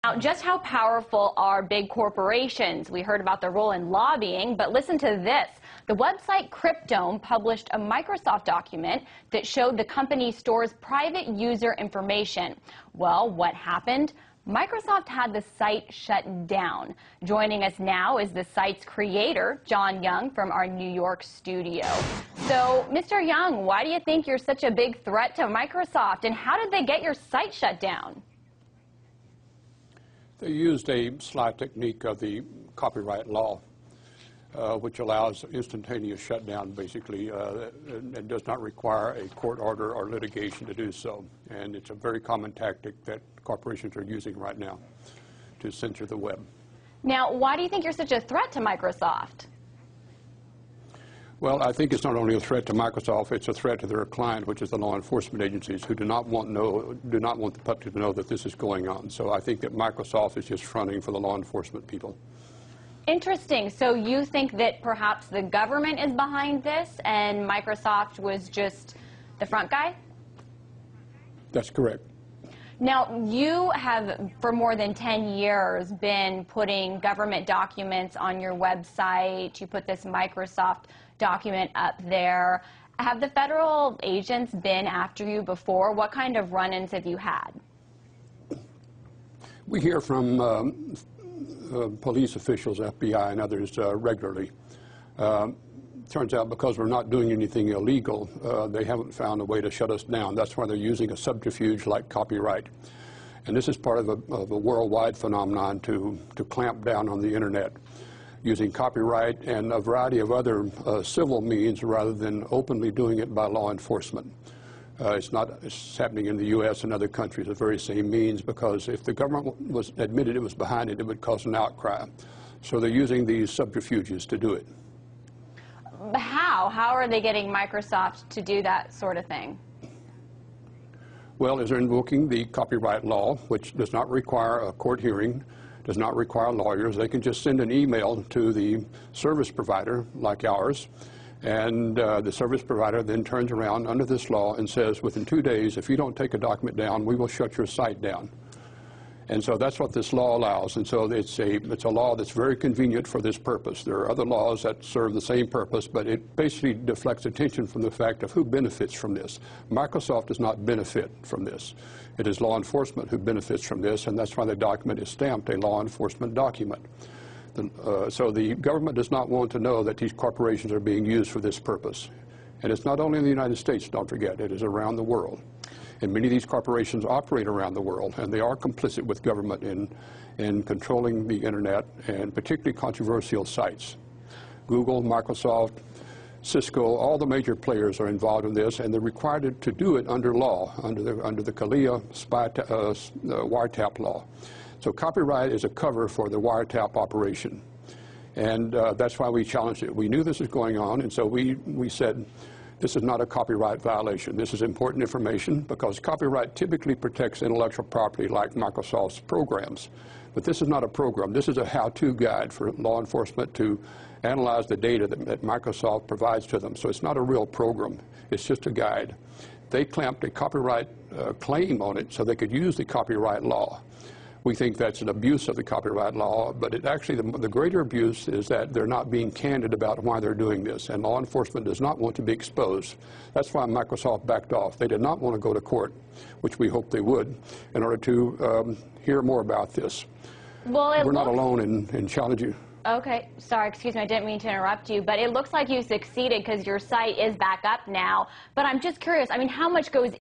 Now, just how powerful are big corporations? We heard about their role in lobbying, but listen to this. The website Cryptome published a Microsoft document that showed the company stores private user information. Well, what happened? Microsoft had the site shut down. Joining us now is the site's creator, John Young, from our New York studio. So, Mr. Young, why do you think you're such a big threat to Microsoft, and how did they get your site shut down? They used a sly technique of the copyright law, which allows instantaneous shutdown, basically, and does not require a court order or litigation to do so. And it's a very common tactic that corporations are using right now to censor the web. Now, why do you think you're such a threat to Microsoft? Well, I think it's not only a threat to Microsoft, it's a threat to their client, which is the law enforcement agencies, who do not want the public to know that this is going on. So I think that Microsoft is just fronting for the law enforcement people. Interesting. So you think that perhaps the government is behind this and Microsoft was just the front guy? That's correct. Now, you have, for more than 10 years, been putting government documents on your website. You put this Microsoft document up there. Have the federal agents been after you before? What kind of run-ins have you had? We hear from police officials, FBI, and others regularly. Turns out because we're not doing anything illegal, they haven't found a way to shut us down. That's why they're using a subterfuge like copyright. And this is part of a worldwide phenomenon to clamp down on the Internet, using copyright and a variety of other civil means rather than openly doing it by law enforcement. It's happening in the U.S. and other countries, the very same means, because if the government was admitted it was behind it, it would cause an outcry. So they're using these subterfuges to do it. How? How are they getting Microsoft to do that sort of thing? Well, as they're invoking the copyright law, which does not require a court hearing, does not require lawyers. They can just send an email to the service provider, like ours, and the service provider then turns around under this law and says, within 2 days, if you don't take a document down, we will shut your site down. And so that's what this law allows. And so it's a law that's very convenient for this purpose. There are other laws that serve the same purpose, but it basically deflects attention from the fact of who benefits from this. Microsoft does not benefit from this. It is law enforcement who benefits from this, and that's why the document is stamped a law enforcement document. So the government does not want to know that these corporations are being used for this purpose. And it's not only in the United States, don't forget, it is around the world. And many of these corporations operate around the world, and they are complicit with government in controlling the Internet, and particularly controversial sites. Google, Microsoft, Cisco, all the major players are involved in this, and they're required to do it under law, under the CALEA wiretap law. So copyright is a cover for the wiretap operation, and that's why we challenged it. We knew this was going on, and so we said, this is not a copyright violation. This is important information because copyright typically protects intellectual property like Microsoft's programs. But this is not a program. This is a how-to guide for law enforcement to analyze the data that Microsoft provides to them. So it's not a real program. It's just a guide. They clamped a copyright claim on it so they could use the copyright law. We think that's an abuse of the copyright law, but it actually, the greater abuse is that they're not being candid about why they're doing this, and law enforcement does not want to be exposed. That's why Microsoft backed off. They did not want to go to court, which we hoped they would, in order to hear more about this. Well, we're not alone in challenging. Okay, sorry, excuse me, I didn't mean to interrupt you, but it looks like you succeeded because your site is back up now. But I'm just curious, I mean, how much goes